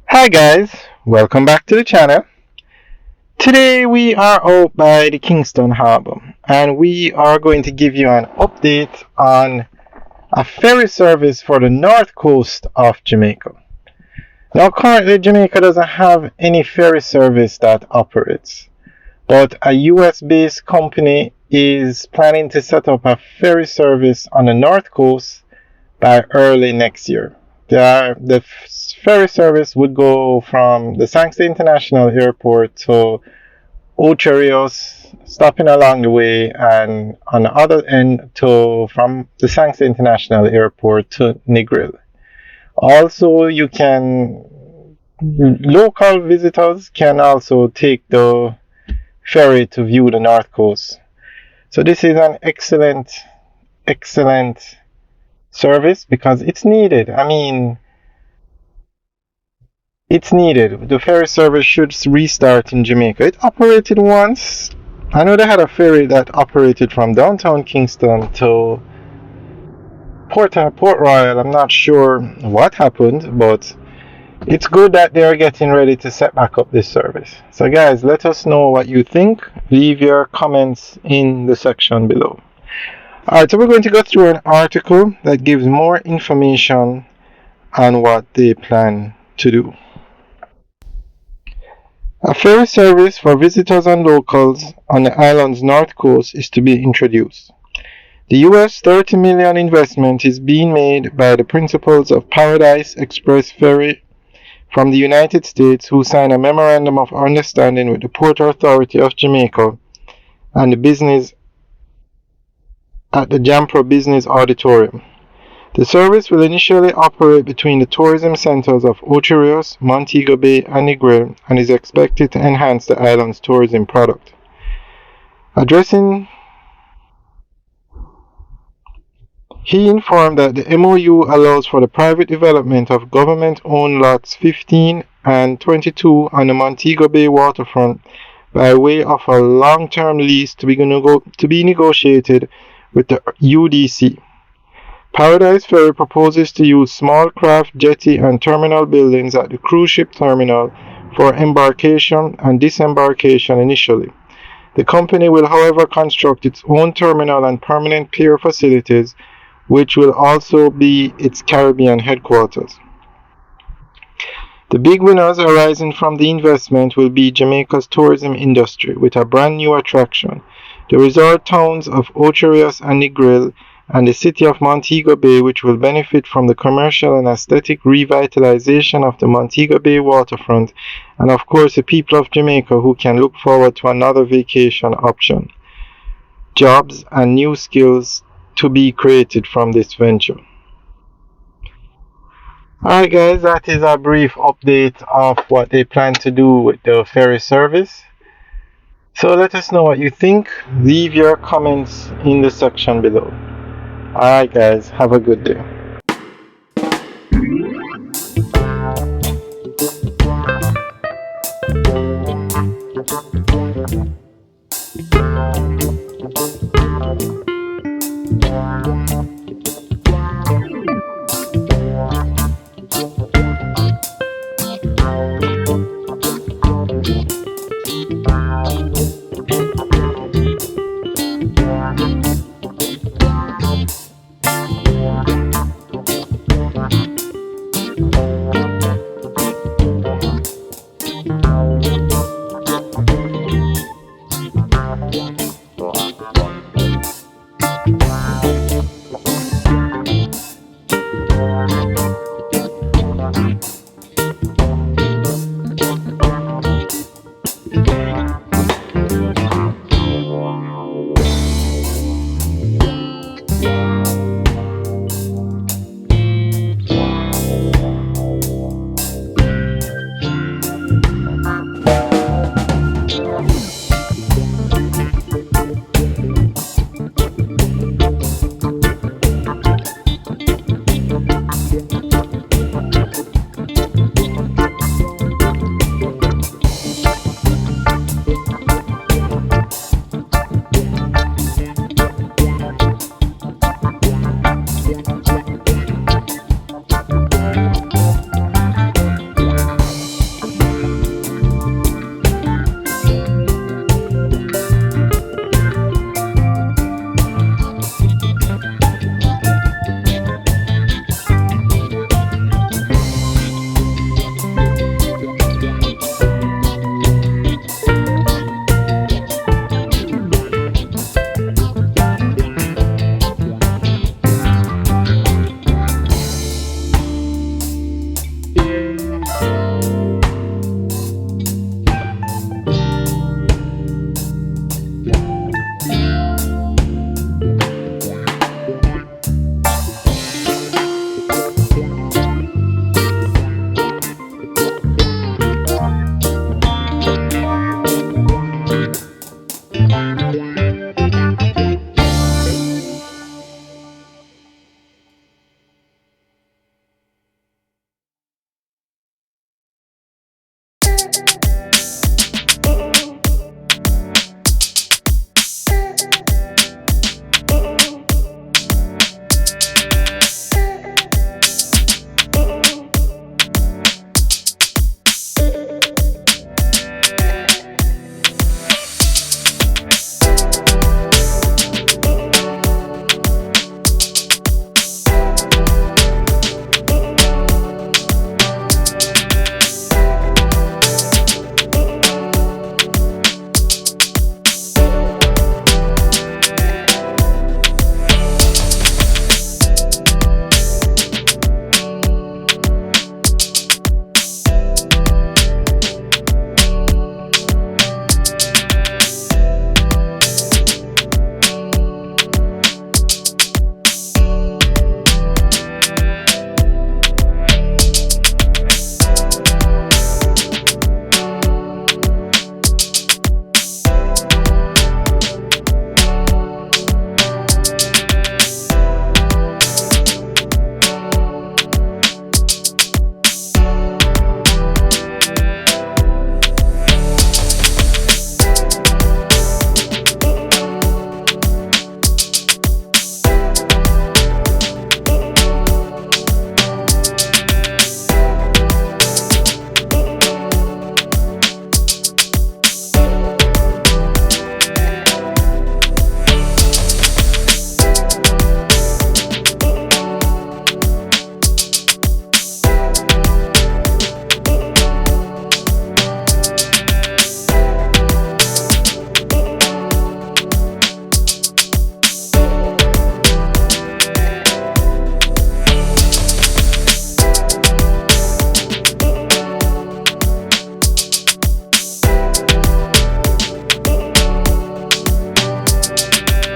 Hi guys, welcome back to the channel. Today we are out by the Kingston Harbour and we are going to give you an update on a ferry service for the north coast of Jamaica. Now currently Jamaica doesn't have any ferry service that operates, but a US based company is planning to set up a ferry service on the north coast by early next year. The ferry service would go from the Sangste International Airport to Ocho Rios, stopping along the way, and on the other end from the Sangste International Airport to Negril. Also, local visitors can also take the ferry to view the North Coast. So this is an excellent service because it's needed. It's needed. The ferry service should restart in Jamaica. It operated once. I know they had a ferry that operated from downtown Kingston to Port Royal. I'm not sure what happened, but it's good that they are getting ready to set back up this service. So guys, let us know what you think. Leave your comments in the section below. Alright, so we're going to go through an article that gives more information on what they plan to do. A ferry service for visitors and locals on the island's north coast is to be introduced. The US $30 million investment is being made by the principals of Paradise Express Ferry from the United States, who signed a memorandum of understanding with the Port Authority of Jamaica and the business at the Jampro Business Auditorium. The service will initially operate between the tourism centers of Ocho Rios, Montego Bay, and Negril, and is expected to enhance the island's tourism product. He informed that the MOU allows for the private development of government-owned lots 15 and 22 on the Montego Bay waterfront by way of a long-term lease to be negotiated with the UDC. Paradise Ferry proposes to use small craft jetty and terminal buildings at the cruise ship terminal for embarkation and disembarkation initially. The company will, however, construct its own terminal and permanent pier facilities, which will also be its Caribbean headquarters. The big winners arising from the investment will be Jamaica's tourism industry, with a brand new attraction, the resort towns of Ocho Rios and Negril, and the city of Montego Bay, which will benefit from the commercial and aesthetic revitalization of the Montego Bay waterfront, and of course the people of Jamaica, who can look forward to another vacation option. Jobs and new skills to be created from this venture. Alright guys, that is a brief update of what they plan to do with the ferry service. So let us know what you think. Leave your comments in the section below. Alright guys, have a good day.